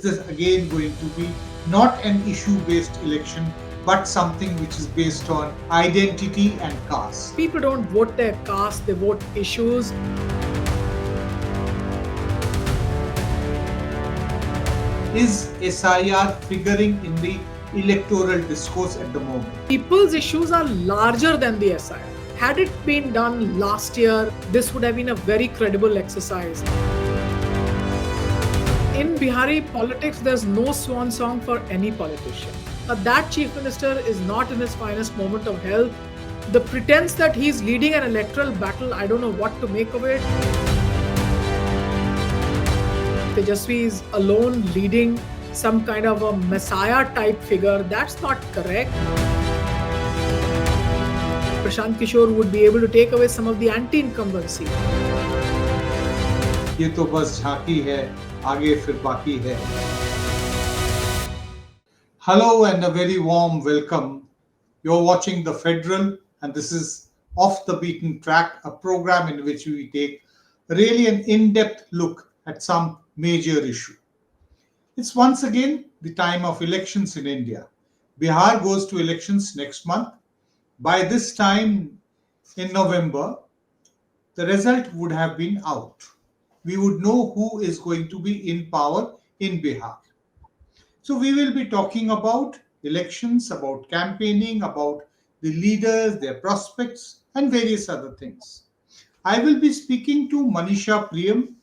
is this again going to be not an issue-based election, but something which is based on identity and caste? People don't vote their caste, they vote issues. Is SIR figuring in the electoral discourse at the moment? People's issues are larger than the SIR. Had it been done last year, this would have been a very credible exercise. In Bihari politics, there's no swan song for any politician. That chief minister is not in his finest moment of health. The pretense that he's leading an electoral battle, I don't know what to make of it. Tejashwi is alone leading some kind of a messiah type figure. That's not correct. Prashant Kishore would be able to take away some of the anti-incumbency. ये तो बस झांकी है, आगे फिर बाकी है. Hello and a very warm welcome. You're watching The Federal and this is Off the Beaten Track, a program in which we take really an in-depth look at some major issue. It's once again the time of elections in India. Bihar goes to elections next month. By this time in November, the result would have been out. We would know who is going to be in power in Bihar. So we will be talking about elections, about campaigning, about the leaders, their prospects, and various other things. I will be speaking to Manisha Priyam,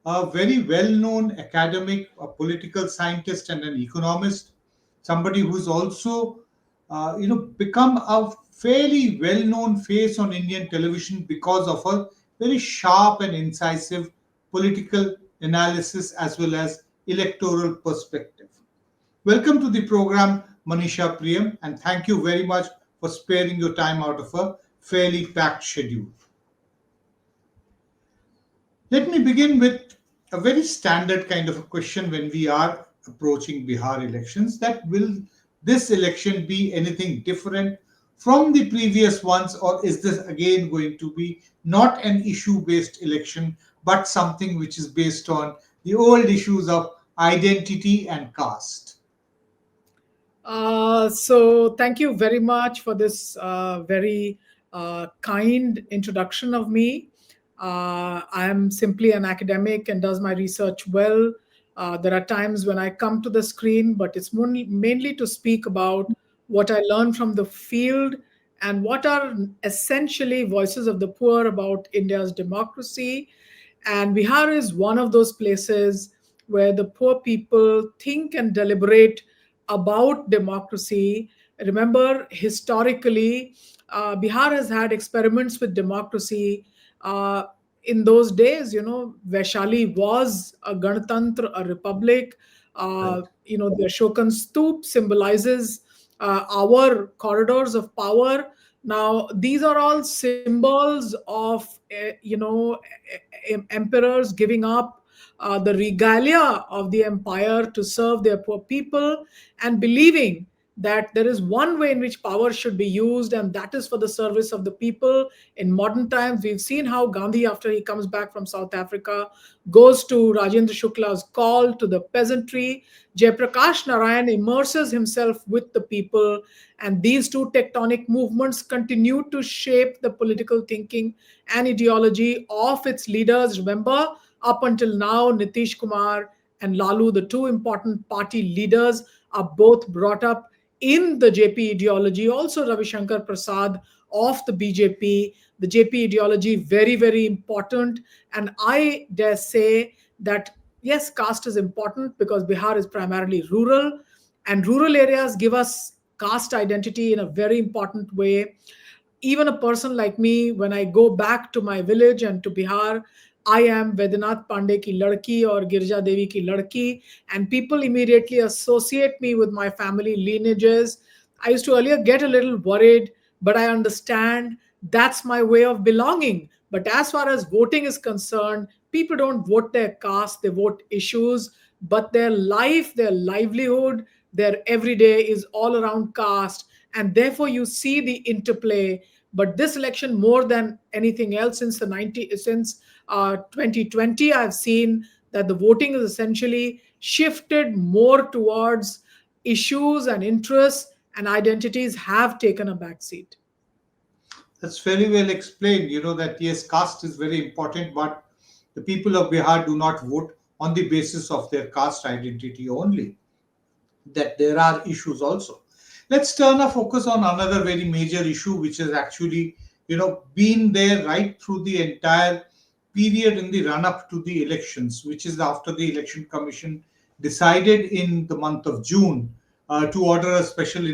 a very well-known academic, a political scientist and an economist, somebody who's also become a fairly well-known face on Indian television because of her very sharp and incisive political analysis as well as electoral perspective. Welcome to the program, Manisha Priyam, and thank you very much for sparing your time out of a fairly packed schedule. Let me begin with a very standard kind of a question when we are approaching Bihar elections, that will this election be anything different from the previous ones, or is this again going to be not an issue-based election, but something which is based on the old issues of identity and caste? So thank you very much for this very kind introduction of me. I am simply an academic and does my research well. There are times when I come to the screen, but it's mainly to speak about what I learn from the field and what are essentially voices of the poor about India's democracy. And Bihar is one of those places where the poor people think and deliberate about democracy. Remember, historically, Bihar has had experiments with democracy. In those days, Vaishali was a Ganatantra, a republic. Right. The Ashokan Stoop symbolizes our corridors of power. Now, these are all symbols of, emperors giving up the regalia of the empire to serve their poor people and believing that there is one way in which power should be used, and that is for the service of the people. In modern times, we've seen how Gandhi, after he comes back from South Africa, goes to Rajendra Shukla's call to the peasantry. Jayaprakash Narayan immerses himself with the people, and these two tectonic movements continue to shape the political thinking and ideology of its leaders. Remember, up until now, Nitish Kumar and Lalu, the two important party leaders, are both brought up in the JP ideology. Also, Ravi Shankar Prasad of the BJP, the JP ideology, very, very important. And I dare say that, yes, caste is important because Bihar is primarily rural, and rural areas give us caste identity in a very important way. Even a person like me, when I go back to my village and to Bihar, I am Vedanath Pandey ki ladki or Girja Devi ki ladki, and people immediately associate me with my family lineages. I used to earlier get a little worried, but I understand that's my way of belonging. But as far as voting is concerned, people don't vote their caste, they vote issues, but their life, their livelihood, their everyday is all around caste, and therefore you see the interplay. But this election, more than anything else, since the 2020, I've seen that the voting is essentially shifted more towards issues and interests, and identities have taken a backseat. That's very well explained. You know that yes, caste is very important, but the people of Bihar do not vote on the basis of their caste identity only. That there are issues also. Let's turn our focus on another very major issue, which has actually, been there right through the entire period in the run up to the elections, which is after the election commission decided in the month of June to order a special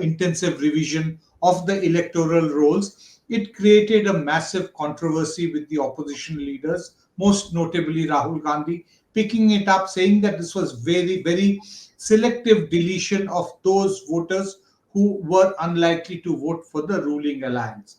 intensive revision of the electoral rolls. It created a massive controversy with the opposition leaders, most notably Rahul Gandhi, picking it up, saying that this was very, very selective deletion of those voters who were unlikely to vote for the ruling alliance.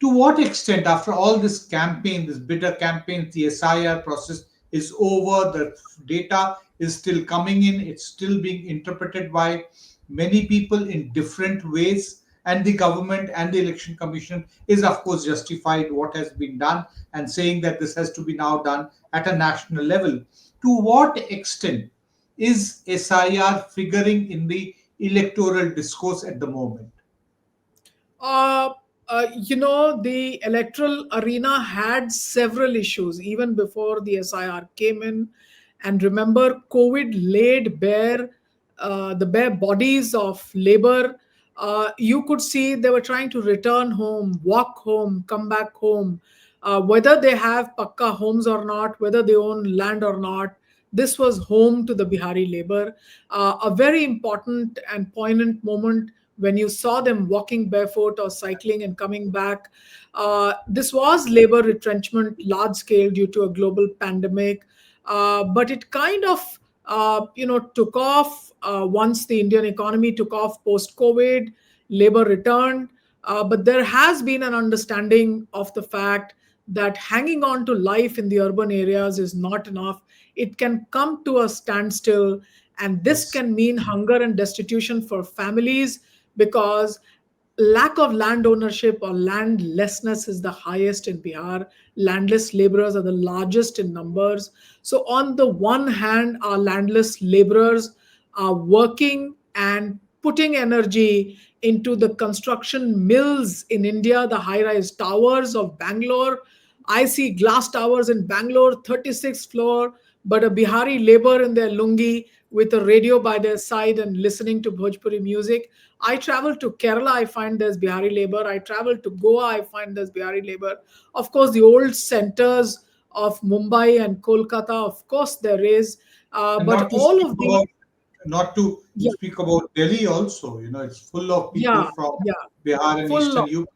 To what extent, after all this campaign, this bitter campaign, the SIR process is over, the data is still coming in, it's still being interpreted by many people in different ways, and the government and the election commission is, of course, justified what has been done and saying that this has to be now done at a national level. To what extent is SIR figuring in the electoral discourse at the moment? Uh, the electoral arena had several issues even before the SIR came in. And remember, COVID laid bare the bare bodies of labor. You could see they were trying to return home, walk home, come back home, whether they have pakka homes or not, whether they own land or not. This was home to the Bihari labor. A very important and poignant moment when you saw them walking barefoot or cycling and coming back. This was labor retrenchment, large scale, due to a global pandemic, but it kind of took off once the Indian economy took off post COVID. Labor returned, but there has been an understanding of the fact that hanging on to life in the urban areas is not enough. It can come to a standstill, and this Yes. can mean hunger and destitution for families, because lack of land ownership or landlessness is the highest in Bihar. Landless laborers are the largest in numbers. So, on the one hand, our landless laborers are working and putting energy into the construction mills in India, the high rise towers of Bangalore. I see glass towers in Bangalore, 36th floor, but a Bihari labor in their lungi with a radio by their side and listening to Bhojpuri music. I travel to Kerala, I find there's Bihari labor. I travel to Goa, I find there's Bihari labor. Of course, the old centers of Mumbai and Kolkata, of course, there is. And But all of the, not to yeah, speak about Delhi also, it's full of people yeah, from yeah, Bihar and full Eastern of. UP.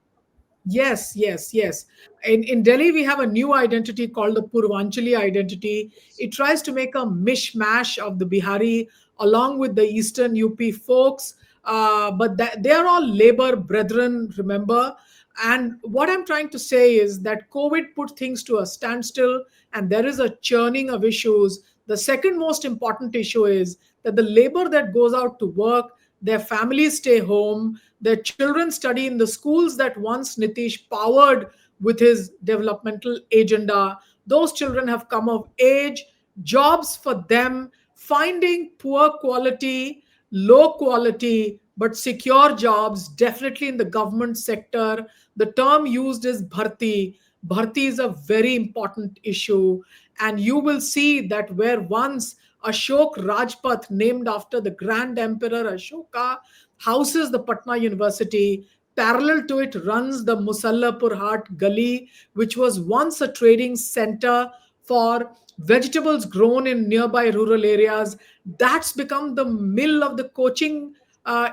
Yes, yes, yes. In Delhi, we have a new identity called the Purvanchali identity. It tries to make a mishmash of the Bihari along with the Eastern UP folks, but they are all labor brethren, remember. And what I'm trying to say is that COVID put things to a standstill, and there is a churning of issues. The second most important issue is that the labor that goes out to work, their families stay home, their children study in the schools that once Nitish powered with his developmental agenda. Those children have come of age, jobs for them, finding poor quality, low quality, but secure jobs, definitely in the government sector. The term used is bharti. Bharti is a very important issue. And you will see that where once Ashok Rajpath, named after the Grand Emperor Ashoka, houses the Patna University. Parallel to it runs the Musallapur Hat Gully, which was once a trading center for vegetables grown in nearby rural areas. That's become the mill of the coaching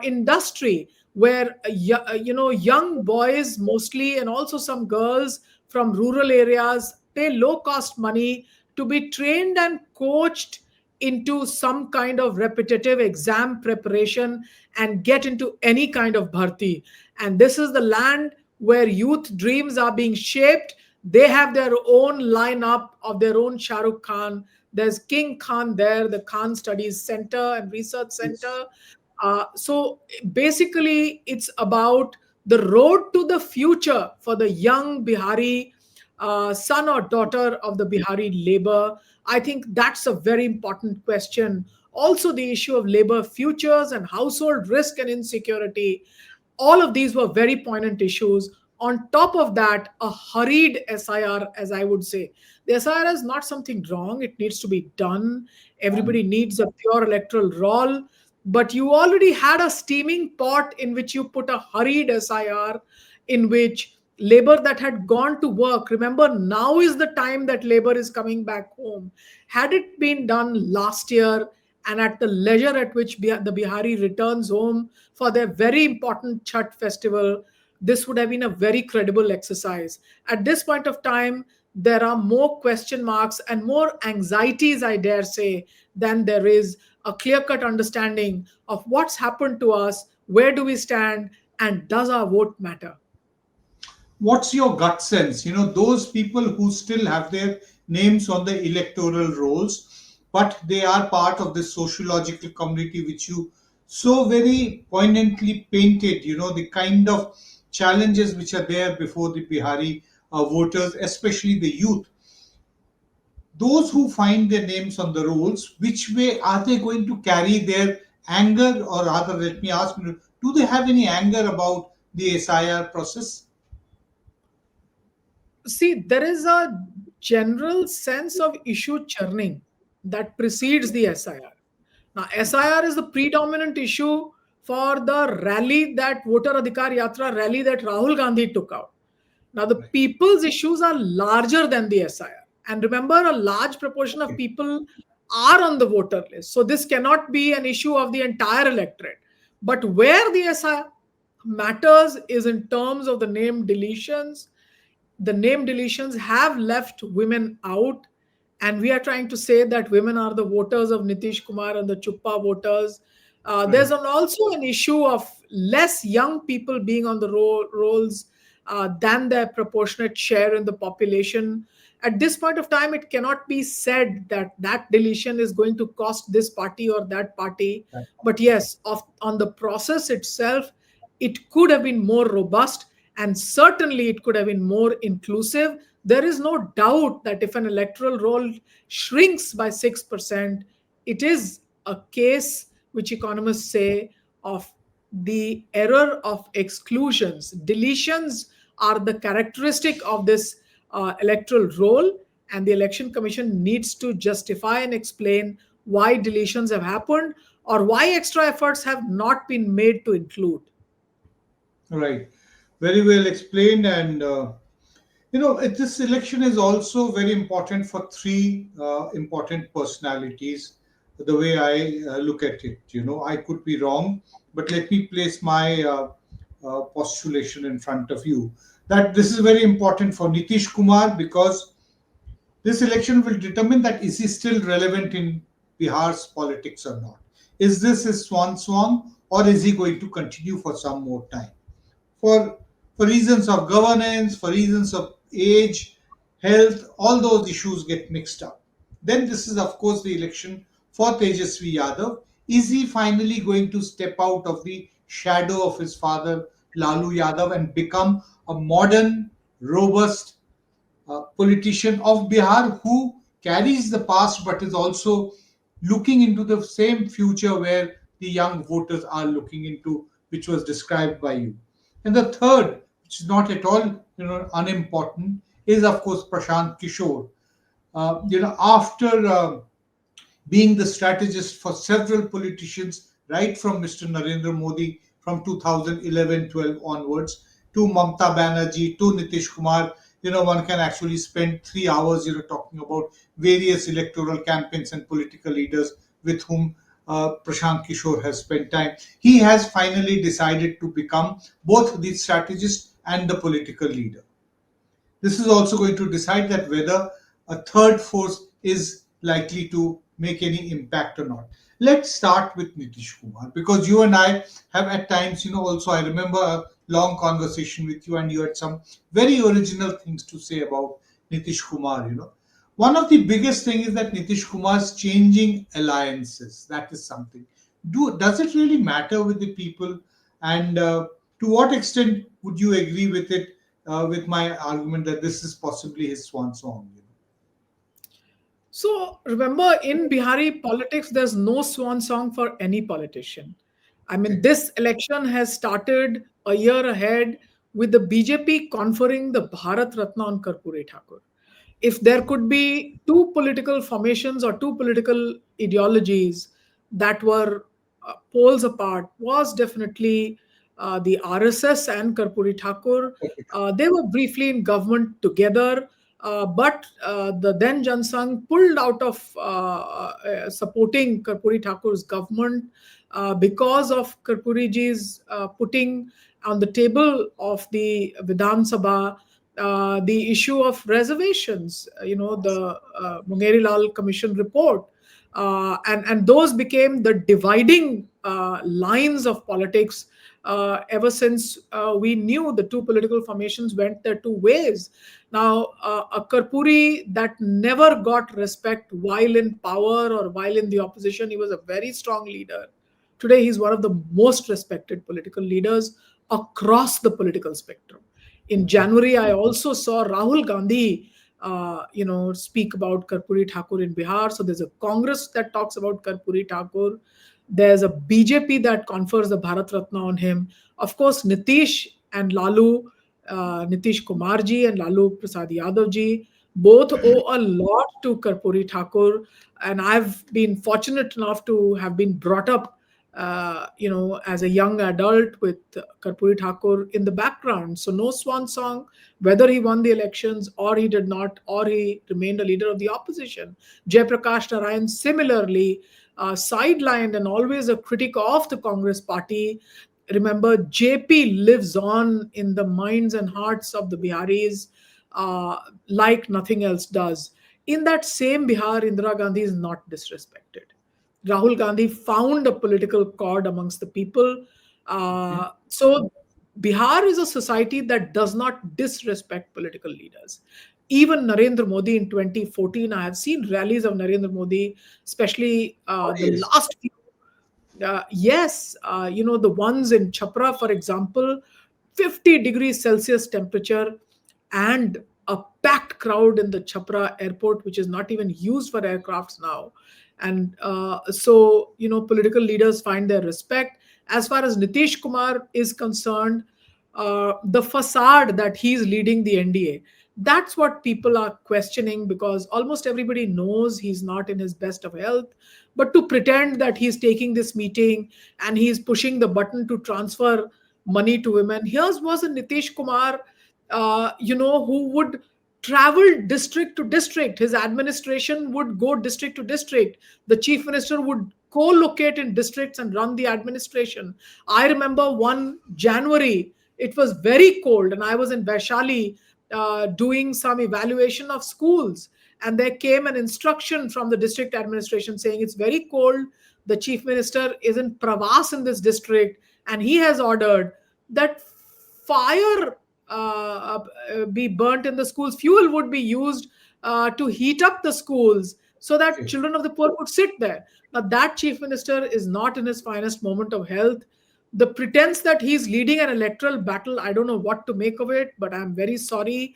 industry, where young boys mostly, and also some girls from rural areas, pay low cost money to be trained and coached into some kind of repetitive exam preparation and get into any kind of bharti. And this is the land where youth dreams are being shaped. They have their own lineup of their own Shah Rukh Khan. There's King Khan there, the Khan Studies Center and Research Yes. Center. So basically, it's about the road to the future for the young Bihari son or daughter of the Bihari labor? I think that's a very important question. Also, the issue of labor futures and household risk and insecurity, all of these were very poignant issues. On top of that, a hurried SIR, as I would say. The SIR is not something wrong, it needs to be done. Everybody needs a pure electoral roll. But you already had a steaming pot in which you put a hurried SIR, in which labor that had gone to work, remember, now is the time that labor is coming back home. Had it been done last year and at the leisure at which the Bihari returns home for their very important Chhat festival, this would have been a very credible exercise. At this point of time, there are more question marks and more anxieties, I dare say, than there is a clear cut understanding of what's happened to us, where do we stand, and does our vote matter? What's your gut sense? Those people who still have their names on the electoral rolls, but they are part of this sociological community which you so very poignantly painted, the kind of challenges which are there before the Bihari voters, especially the youth. Those who find their names on the rolls, which way are they going to carry their anger? Or rather, let me ask you, do they have any anger about the SIR process? See, there is a general sense of issue churning that precedes the SIR. Now, SIR is the predominant issue for the rally, that Voter Adhikar Yatra rally that Rahul Gandhi took out. Now, the Right. people's issues are larger than the SIR. And remember, a large proportion of Okay. people are on the voter list. So, this cannot be an issue of the entire electorate. But where the SIR matters is in terms of the name deletions. The name deletions have left women out, and we are trying to say that women are the voters of Nitish Kumar and the Chuppa voters. There's Right. also an issue of less young people being on the rolls than their proportionate share in the population. At this point of time, it cannot be said that that deletion is going to cost this party or that party. Right. But yes, on the process itself, it could have been more robust, and certainly it could have been more inclusive. There is no doubt that if an electoral roll shrinks by 6%, it is a case which economists say of the error of exclusions. Deletions are the characteristic of this electoral roll, and the election commission needs to justify and explain why deletions have happened or why extra efforts have not been made to include. Right. Very well explained. And, this election is also very important for three important personalities, the way I look at it. I could be wrong, but let me place my postulation in front of you that this is very important for Nitish Kumar because this election will determine that is he still relevant in Bihar's politics or not. Is this his swan song, or is he going to continue for some more time? For for reasons of governance, for reasons of age, health, all those issues get mixed up. Then this is of course the election for Tejashwi Yadav. Is he finally going to step out of the shadow of his father Lalu Yadav and become a modern, robust politician of Bihar who carries the past but is also looking into the same future where the young voters are looking into, which was described by you. And the third, which is not at all unimportant, is of course Prashant Kishore. After being the strategist for several politicians, right from Mr. Narendra Modi from 2011-12 onwards to Mamta Banerjee to Nitish Kumar. One can actually spend 3 hours, talking about various electoral campaigns and political leaders with whom Prashant Kishore has spent time. He has finally decided to become both the strategist and the political leader. This is also going to decide that whether a third force is likely to make any impact or not. Let's start with Nitish Kumar because you and I have at times, also I remember a long conversation with you and you had some very original things to say about Nitish Kumar. One of the biggest thing is that Nitish Kumar's changing alliances. That is something. Does it really matter with the people? And to what extent would you agree with it? with my argument that this is possibly his swan song. So remember, in Bihari politics, there's no swan song for any politician. I mean, Okay. this election has started a year ahead with the BJP conferring the Bharat Ratna on Karpuri Thakur. If there could be two political formations or two political ideologies that were poles apart, was definitely the RSS and Karpuri Thakur. They were briefly in government together, but the then Jansangh pulled out of supporting Karpuri Thakur's government because of Karpuri ji's putting on the table of the Vidhan Sabha the issue of reservations, the Mungeri Lal Commission report. And those became the dividing lines of politics ever since we knew the two political formations went their two ways. Now, a Karpuri that never got respect while in power or while in the opposition, he was a very strong leader. Today, he's one of the most respected political leaders across the political spectrum. In January, I also saw Rahul Gandhi, speak about Karpuri Thakur in Bihar. So there's a Congress that talks about Karpuri Thakur. There's a BJP that confers the Bharat Ratna on him. Of course, Nitish and Lalu, Nitish Kumar ji and Lalu Prasad Yadav ji, both owe a lot to Karpuri Thakur. And I've been fortunate enough to have been brought up as a young adult with Karpuri Thakur in the background. So no swan song, whether he won the elections or he did not, or he remained a leader of the opposition. Jayaprakash Narayan similarly sidelined and always a critic of the Congress party. Remember, JP lives on in the minds and hearts of the Biharis like nothing else does. In that same Bihar, Indira Gandhi is not disrespected. Rahul Gandhi found a political chord amongst the people. So Bihar is a society that does not disrespect political leaders. Even Narendra Modi in 2014, I have seen rallies of Narendra Modi, especially Oh, the yes. last few. Yes, the ones in Chapra, for example, 50 degrees Celsius temperature and a packed crowd in the Chapra airport, which is not even used for aircrafts now. And political leaders find their respect. As far as Nitish Kumar is concerned, the facade that he's leading the NDA, that's what people are questioning, because almost everybody knows he's not in his best of health. But to pretend that he's taking this meeting and he's pushing the button to transfer money to women, here's was a Nitish Kumar, who would travel district to district. His administration would go district to district. The chief minister would co-locate in districts and run the administration. I remember one January, it was very cold, and I was in Vaishali doing some evaluation of schools. And there came an instruction from the district administration saying it's very cold. The chief minister is in Pravas in this district, and he has ordered that fire be burnt in the schools. Fuel would be used to heat up the schools so that Okay. children of the poor could sit there. Now, that chief minister is not in his finest moment of health. The pretense that he's leading an electoral battle, I don't know what to make of it, but I'm very sorry.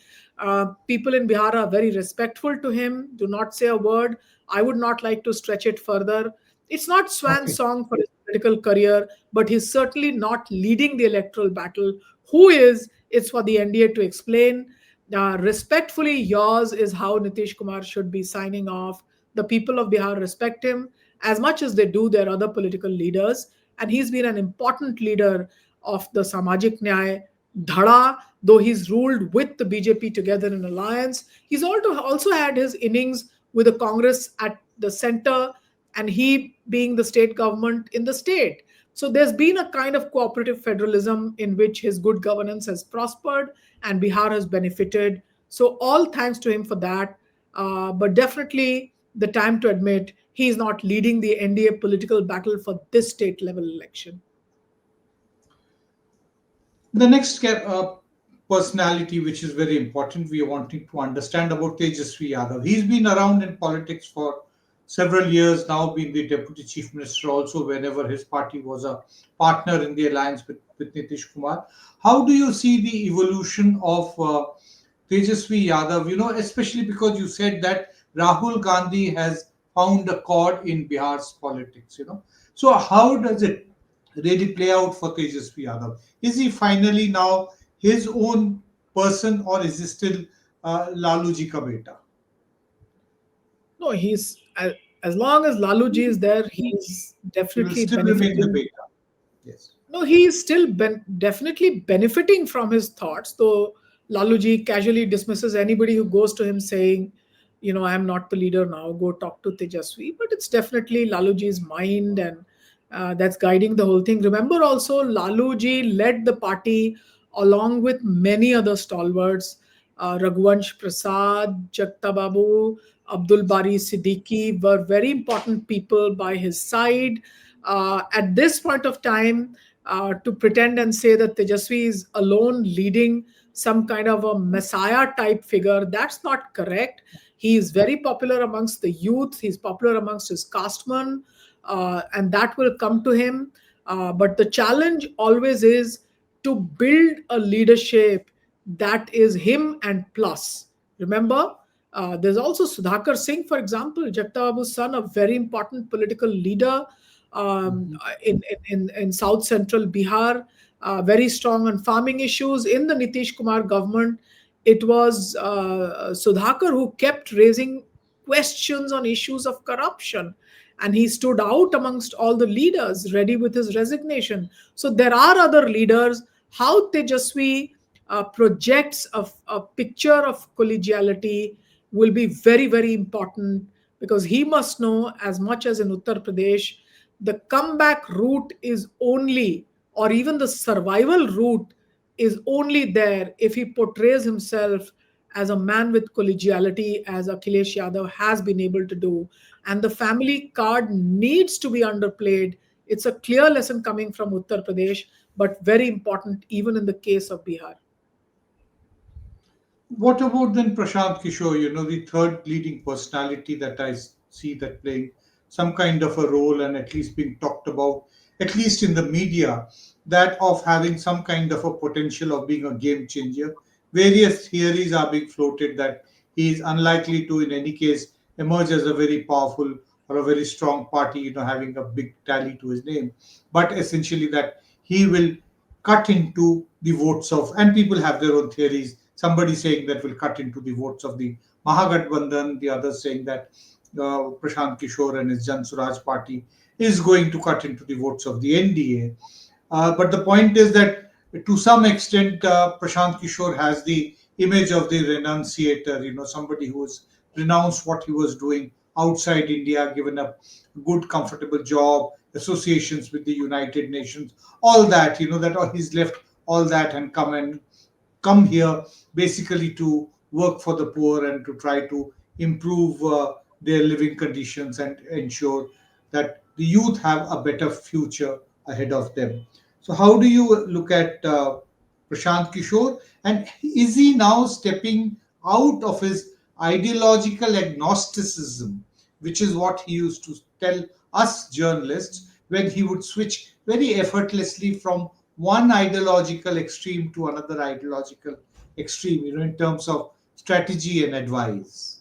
People in Bihar are very respectful to him, do not say a word. I would not like to stretch it further. It's not swan Okay. song for his political career, but he's certainly not leading the electoral battle. Who is? It's for the NDA to explain. Respectfully yours is how Nitish Kumar should be signing off. The people of Bihar respect him as much as they do their other political leaders. And he's been an important leader of the Samajik Nyay Dhada, though he's ruled with the BJP together in alliance. He's also had his innings with the Congress at the center, and he being the state government in the state. So there's been a kind of cooperative federalism in which his good governance has prospered and Bihar has benefited. So all thanks to him for that. But definitely the time to admit he is not leading the NDA political battle for this state level election. The next personality, which is very important, we are wanting to understand about Tejashwi Yadav. He's been around in politics for several years now been the deputy chief minister also whenever his party was a partner in the alliance with Nitish Kumar. How do you see the evolution of Tejashwi Yadav, especially because you said that Rahul Gandhi has found a chord in Bihar's politics. So how does it really play out for Tejashwi Yadav? Is he finally now his own person, or is he still Lalu ji ka beta? No, as long as Laluji is there, he's He will definitely still remain the benefiting. beta. Yes. No, he is still definitely benefiting from his thoughts, though Laluji casually dismisses anybody who goes to him saying, I am not the leader now, go talk to Tejasvi. But it's definitely Laluji's mind, and that's guiding the whole thing. Remember also, Laluji led the party along with many other stalwarts, Raghuvansh Prasad, Jagta Babu, Abdul Bari Siddiqui were very important people by his side. At this point of time, to pretend and say that Tejasvi is alone leading some kind of a messiah type figure, that's not correct. He is very popular amongst the youth, he's popular amongst his castemen, and that will come to him. But the challenge always is to build a leadership that is him and plus. Remember, there's also Sudhakar Singh, for example, Jagta Babu's son, a very important political leader Mhm. in South Central Bihar, very strong on farming issues. In the Nitish Kumar government, it was Sudhakar who kept raising questions on issues of corruption. And he stood out amongst all the leaders, ready with his resignation. So there are other leaders. How Tejasvi projects a picture of collegiality will be very, very important, because he must know, as much as in Uttar Pradesh, the comeback route is only, or even the survival route is only there if he portrays himself as a man with collegiality, as Akhilesh Yadav has been able to do. And the family card needs to be underplayed. It's a clear lesson coming from Uttar Pradesh, but very important even in the case of Bihar. What about then Prashant Kishore, the third leading personality that I see that playing some kind of a role and at least being talked about, at least in the media, that of having some kind of a potential of being a game changer. Various theories are being floated that he is unlikely to, in any case, emerge as a very powerful or a very strong party, having a big tally to his name, but essentially that he will cut into the votes of, and people have their own theories. Somebody saying that will cut into the votes of the Mahagathbandhan, the others saying that Prashant Kishore and his Jan Suraj party is going to cut into the votes of the NDA. But the point is that to some extent, Prashant Kishore has the image of the renunciator, somebody who has renounced what he was doing outside India, given a good, comfortable job, associations with the United Nations, all that, that he's left all that and come here basically to work for the poor and to try to improve their living conditions and ensure that the youth have a better future ahead of them. So, how do you look at Prashant Kishore? And is he now stepping out of his ideological agnosticism, which is what he used to tell us journalists when he would switch very effortlessly from one ideological extreme to another ideological extreme, in terms of strategy and advice?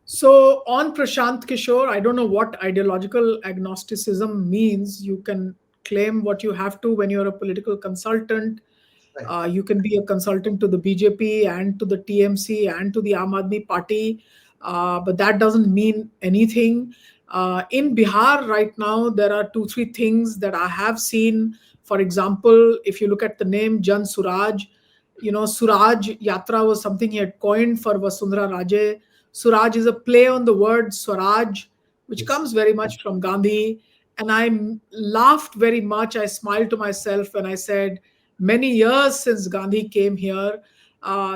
So on Prashant Kishore, I don't know what ideological agnosticism means. You can claim what you have to when you're a political consultant. Right. You can be a consultant to the BJP and to the TMC and to the Aam Aadmi Party, but that doesn't mean anything. In Bihar right now, there are two, three things that I have seen. For example, if you look at the name Jan Suraj, Suraj Yatra was something he had coined for Vasundhara Raje. Suraj is a play on the word Swaraj, which Yes. comes very much from Gandhi. And laughed very much. I smiled to myself when I said, many years since Gandhi came here,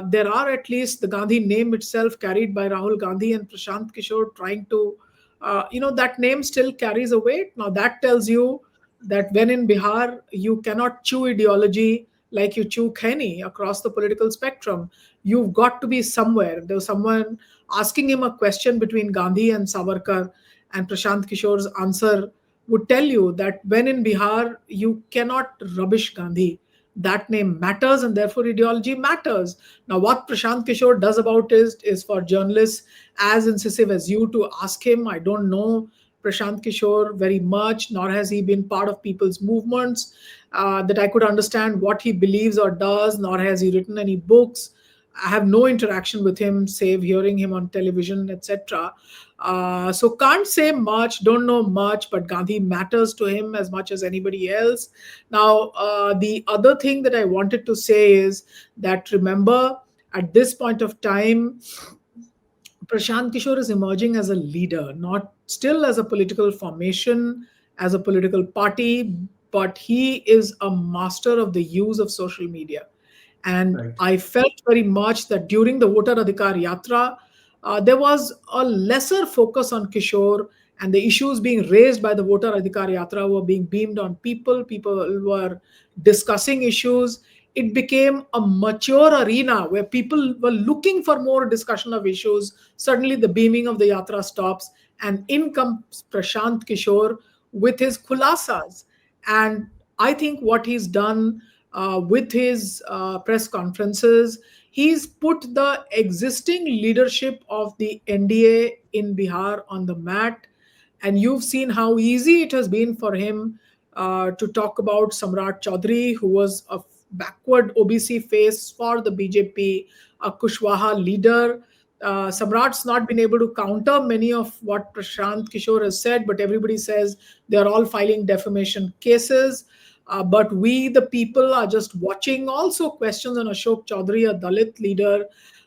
there are at least the Gandhi name itself carried by Rahul Gandhi and Prashant Kishore trying to, that name still carries a weight. Now that tells you that when in Bihar, you cannot chew ideology, like you chew Kenny across the political spectrum. You've got to be somewhere. There was someone asking him a question between Gandhi and Savarkar, and Prashant Kishore's answer would tell you that when in Bihar, you cannot rubbish Gandhi. That name matters, and therefore ideology matters. Now, what Prashant Kishore does about it is for journalists as incisive as you to ask him. I don't know Prashant Kishore very much, nor has he been part of people's movements that I could understand what he believes or does, nor has he written any books. I have no interaction with him, save hearing him on television, etc. So can't say much, don't know much, but Gandhi matters to him as much as anybody else. Now, the other thing that I wanted to say is that remember, at this point of time, Prashant Kishore is emerging as a leader, not still as a political formation, as a political party, but he is a master of the use of social media. And Right. I felt very much that during the Voter Adhikar Yatra, there was a lesser focus on Kishore, and the issues being raised by the Voter Adhikar Yatra were being beamed on people. People were discussing issues. It became a mature arena where people were looking for more discussion of issues. Suddenly, the beaming of the Yatra stops, and in comes Prashant Kishore with his khulasas. And I think what he's done with his press conferences, he's put the existing leadership of the NDA in Bihar on the mat. And you've seen how easy it has been for him to talk about Samrat Chaudhary, who was a backward OBC face for the BJP, a Kushwaha leader. Samrat's not been able to counter many of what Prashant Kishore has said, but everybody says they're all filing defamation cases. But we, the people, are just watching. Also, questions on Ashok Chaudhary, a Dalit leader.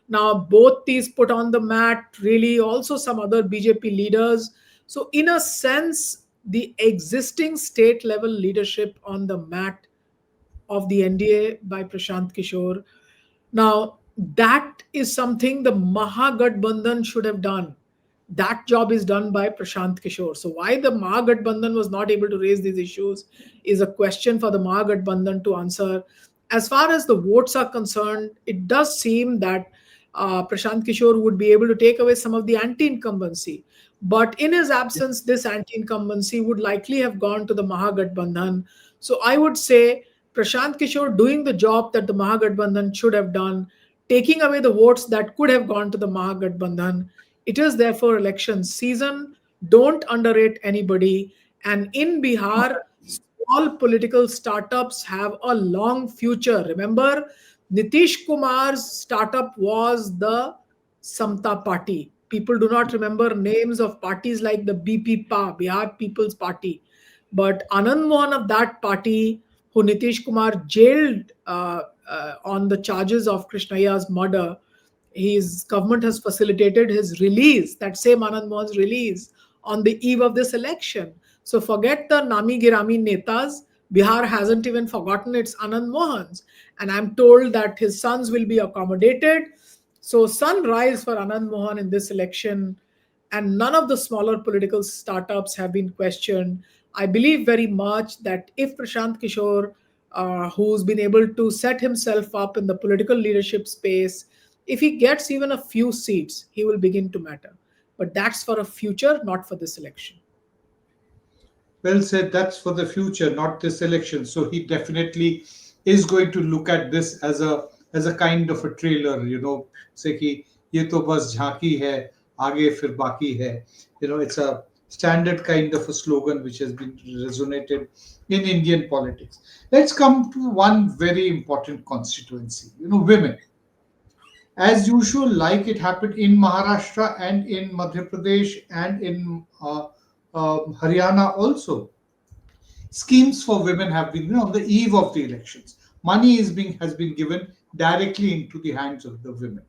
Now, both these put on the mat, really, also some other BJP leaders. So, in a sense, the existing state level leadership on the mat of the NDA by Prashant Kishore. Now, that is something the Mahagathbandhan should have done. That job is done by Prashant Kishore. So, why the Mahagathbandhan was not able to raise these issues is a question for the Mahagathbandhan to answer. As far as the votes are concerned, it does seem that Prashant Kishore would be able to take away some of the anti incumbency. But in his absence, this anti incumbency would likely have gone to the Mahagathbandhan. So, I would say Prashant Kishore doing the job that the Mahagathbandhan should have done, taking away the votes that could have gone to the Mahagathbandhan. It is therefore election season. Don't underrate anybody. And in Bihar, small political startups have a long future. Remember, Nitish Kumar's startup was the Samta Party. People do not remember names of parties like the BPPA, Bihar People's Party. But Anand Mohan of that party, who Nitish Kumar jailed on the charges of Krishnaiya's murder, his government has facilitated his release, that same Anand Mohan's release, on the eve of this election. So forget the Nami Girami Netas. Bihar hasn't even forgotten its Anand Mohans. And I'm told that his sons will be accommodated. So sunrise for Anand Mohan in this election, and none of the smaller political startups have been questioned. I believe very much that if Prashant Kishore, who's been able to set himself up in the political leadership space, if he gets even a few seats, he will begin to matter. But that's for a future, not for this election. Well said. That's for the future, not this election. So he definitely is going to look at this as a kind of a trailer. Say कि ये तो बस झांकी है, आगे फिर बाकी है. It's a standard kind of a slogan which has been resonated in Indian politics. Let's come to one very important constituency. Women. As usual, like it happened in Maharashtra and in Madhya Pradesh and in Haryana also, schemes for women have been, on the eve of the elections. Money has been given directly into the hands of the women.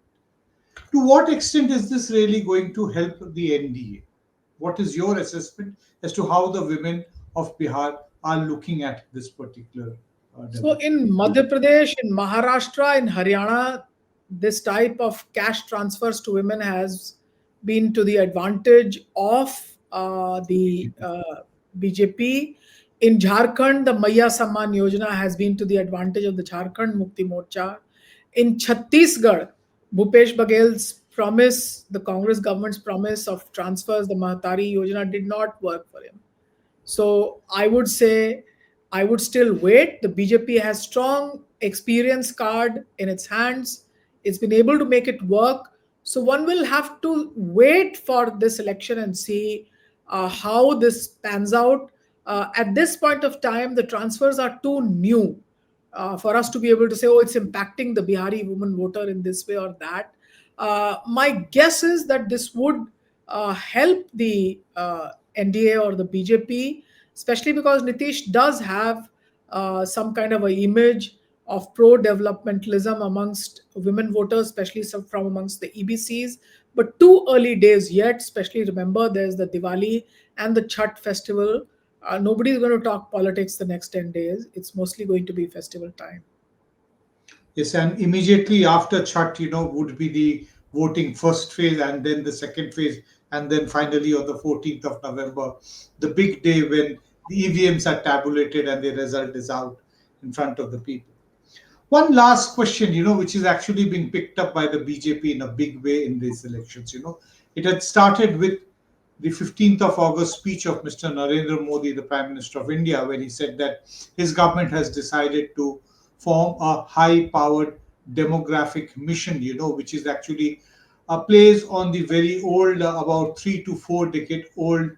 To what extent is this really going to help the NDA? What is your assessment as to how the women of Bihar are looking at this particular So development? in Madhya Pradesh, in Maharashtra, in Haryana, this type of cash transfers to women has been to the advantage of the BJP. In Jharkhand, the Maya Samman Yojana has been to the advantage of the Jharkhand Mukti Morcha. In Chhattisgarh, Bhupesh Bagel's promise, the Congress government's promise of transfers, the Mahatari Yojana did not work for him. So I would say I would still wait. The BJP has strong experience card in its hands. It's been able to make it work. So one will have to wait for this election and see how this pans out. At this point of time, the transfers are too new for us to be able to say, oh, it's impacting the Bihari woman voter in this way or that. My guess is that this would help the NDA or the BJP, especially because Nitish does have some kind of a image of pro-developmentalism amongst women voters, especially some from amongst the EBCs. But too early days yet, especially remember there's the Diwali and the Chhat festival. Nobody's going to talk politics the next 10 days. It's mostly going to be festival time. Yes, and immediately after Chhat, would be the voting first phase and then the second phase, and then finally on the 14th of November, the big day when the EVMs are tabulated and the result is out in front of the people. One last question, which is actually being picked up by the BJP in a big way in these elections. It had started with the 15th of August speech of Mr. Narendra Modi, the Prime Minister of India, when he said that his government has decided to form a high powered demographic mission, which is actually plays on the very old, about 3 to 4 decade old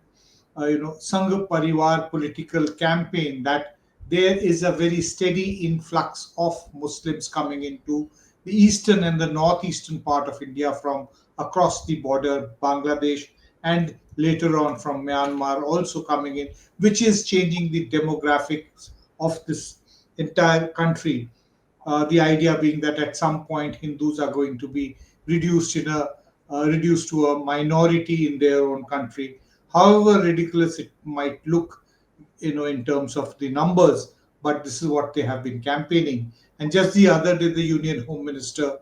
Sangh Parivar political campaign, that there is a very steady influx of Muslims coming into the eastern and the northeastern part of India from across the border, Bangladesh, and later on from Myanmar also coming in, which is changing the demographics of this entire country. The idea being that at some point Hindus are going to be reduced to a minority in their own country. However ridiculous it might look, in terms of the numbers, but this is what they have been campaigning. And just the other day, the Union Home Minister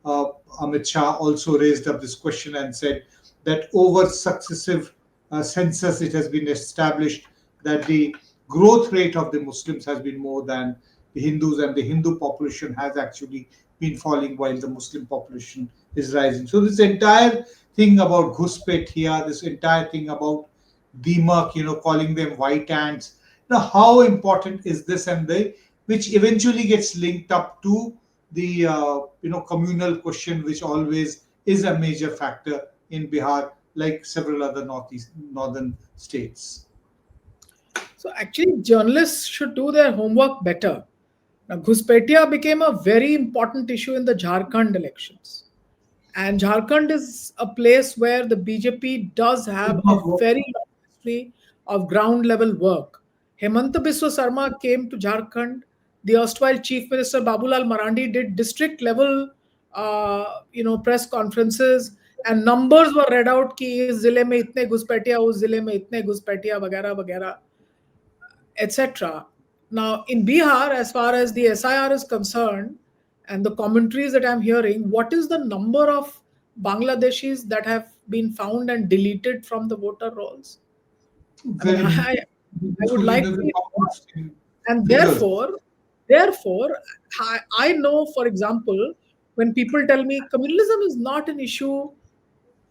Amit Shah also raised up this question and said that over successive census, it has been established that the growth rate of the Muslims has been more than the Hindus, and the Hindu population has actually been falling while the Muslim population is rising. So this entire thing about ghuspethia, this entire thing about demark, calling them white ants. How important is this, and which eventually gets linked up to the communal question, which always is a major factor in Bihar, like several other northern states. So actually, journalists should do their homework better. Now, Ghuspethia became a very important issue in the Jharkhand elections. And Jharkhand is a place where the BJP does have a very long history of ground level work. Hemanta Biswa Sarma came to Jharkhand. The erstwhile Chief Minister Babulal Marandi did district level, press conferences, and numbers were read out कि इस जिले में इतने घुसपैठिया, उस जिले में इतने घुसपैठिया वगैरह वगैरह, etc. Now, in Bihar, as far as the SIR is concerned, and the commentaries that I'm hearing, what is the number of Bangladeshis that have been found and deleted from the voter rolls? I mean, Very I would so, like the to, and figures. therefore, I know, for example, when people tell me communalism is not an issue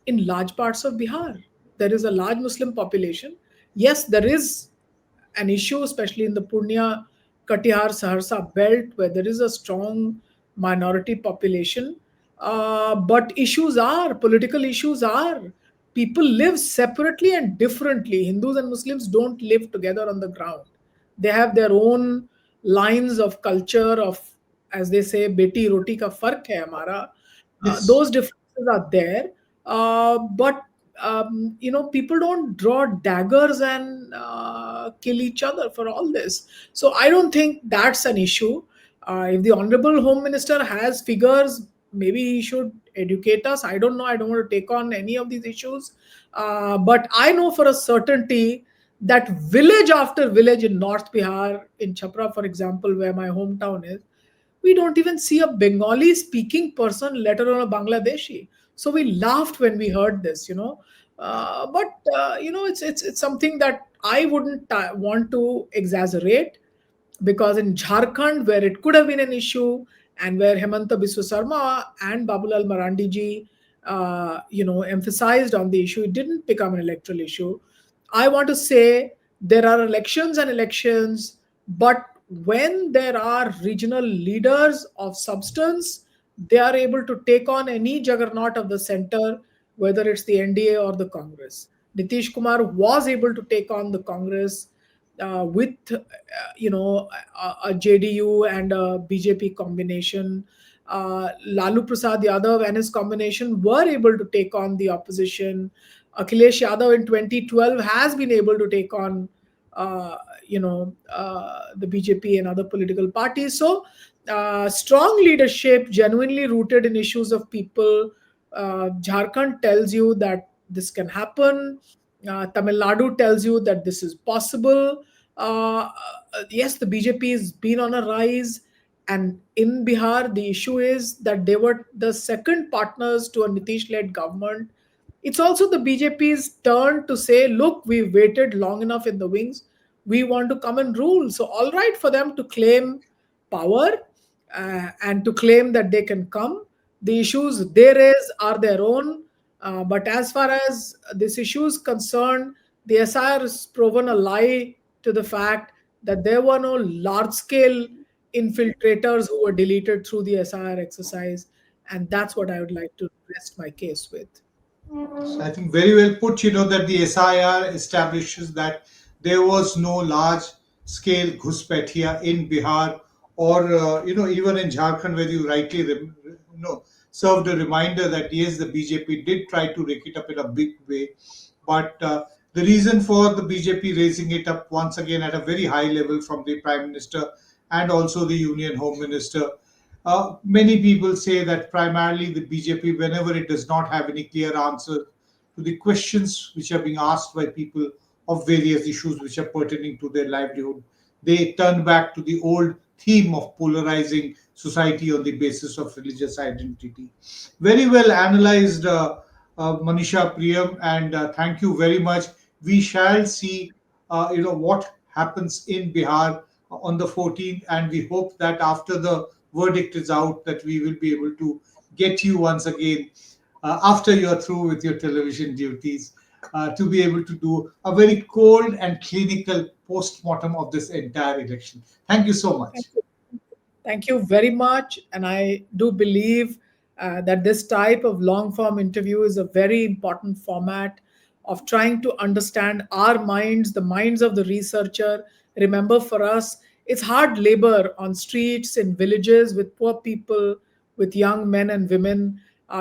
in large parts of Bihar, there is a large Muslim population. Yes, there is an issue, especially in the Purnia, Katihar, Saharsa belt, where there is a strong minority population. But political issues are. People live separately and differently. Hindus and Muslims don't live together on the ground. They have their own lines of culture, of, as they say, beti roti ka fark hai hamara. Yes. Those differences are there. But people don't draw daggers and kill each other for all this. So I don't think that's an issue. If the Honorable Home Minister has figures, maybe he should educate us. I don't know. I don't want to take on any of these issues. But I know for a certainty that village after village in North Bihar, in Chhapra, for example, where my hometown is, we don't even see a Bengali speaking person, let alone a Bangladeshi. So we laughed when we heard this. But it's something that I wouldn't want to exaggerate, because in Jharkhand, where it could have been an issue, and where Hemanta Biswa Sarma and Babulal Marandi ji, emphasized on the issue, it didn't become an electoral issue. I want to say there are elections and elections, but when there are regional leaders of substance, they are able to take on any juggernaut of the center, whether it's the NDA or the Congress. Nitish Kumar was able to take on the Congress with a JDU and a BJP combination. Lalu Prasad Yadav and his combination were able to take on the opposition. Akhilesh Yadav in 2012 has been able to take on the BJP and other political parties. So strong leadership, genuinely rooted in issues of people. Jharkhand tells you that this can happen. Tamil Nadu tells you that this is possible. Yes, the BJP has been on a rise. And in Bihar, the issue is that they were the second partners to a Nitish led government. It's also the BJP's turn to say, look, we've waited long enough in the wings. We want to come and rule. So, all right for them to claim power and to claim that they can come. The issues they raise are their own. But as far as this issue is concerned, the SIR has proven a lie to the fact that there were no large scale infiltrators who were deleted through the SIR exercise. And that's what I would like to rest my case with. So I think very well put, that the SIR establishes that there was no large scale ghuspethia in Bihar or, even in Jharkhand, where you rightly, served a reminder that yes, the BJP did try to rake it up in a big way. But the reason for the BJP raising it up once again at a very high level from the Prime Minister and also the Union Home Minister, many people say that primarily the BJP, whenever it does not have any clear answer to the questions which are being asked by people of various issues which are pertaining to their livelihood, they turn back to the old theme of polarizing society on the basis of religious identity. Very well analyzed, Manisha Priyam, and thank you very much. We shall see, what happens in Bihar on the 14th, and we hope that after the verdict is out, that we will be able to get you once again after you're through with your television duties to be able to do a very cold and clinical post-mortem of this entire election. Thank you so much. Thank you very much. And I do believe that this type of long form interview is a very important format of trying to understand our minds, the minds of the researcher. Remember, for us, it's hard labor on streets, in villages, with poor people, with young men and women,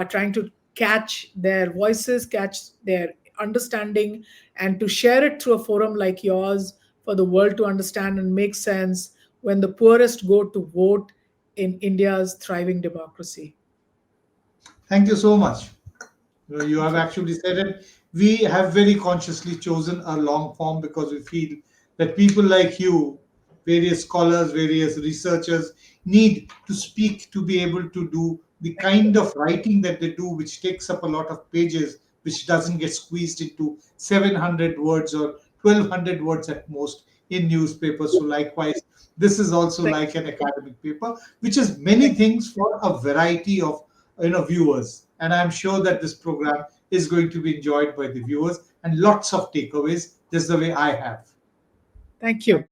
trying to catch their voices, catch their understanding, and to share it through a forum like yours for the world to understand and make sense when the poorest go to vote in India's thriving democracy. Thank you so much. You Thank have you. actually said it. We have very consciously chosen a long form because we feel that people like you, various scholars, various researchers, need to speak to be able to do the kind of writing that they do, which takes up a lot of pages, which doesn't get squeezed into 700 words or 1200 words at most in newspapers. So, likewise, this is also Thank like an academic paper, which is many thank things for a variety of viewers, and I'm sure that this program is going to be enjoyed by the viewers and lots of takeaways just the way I have. thank you.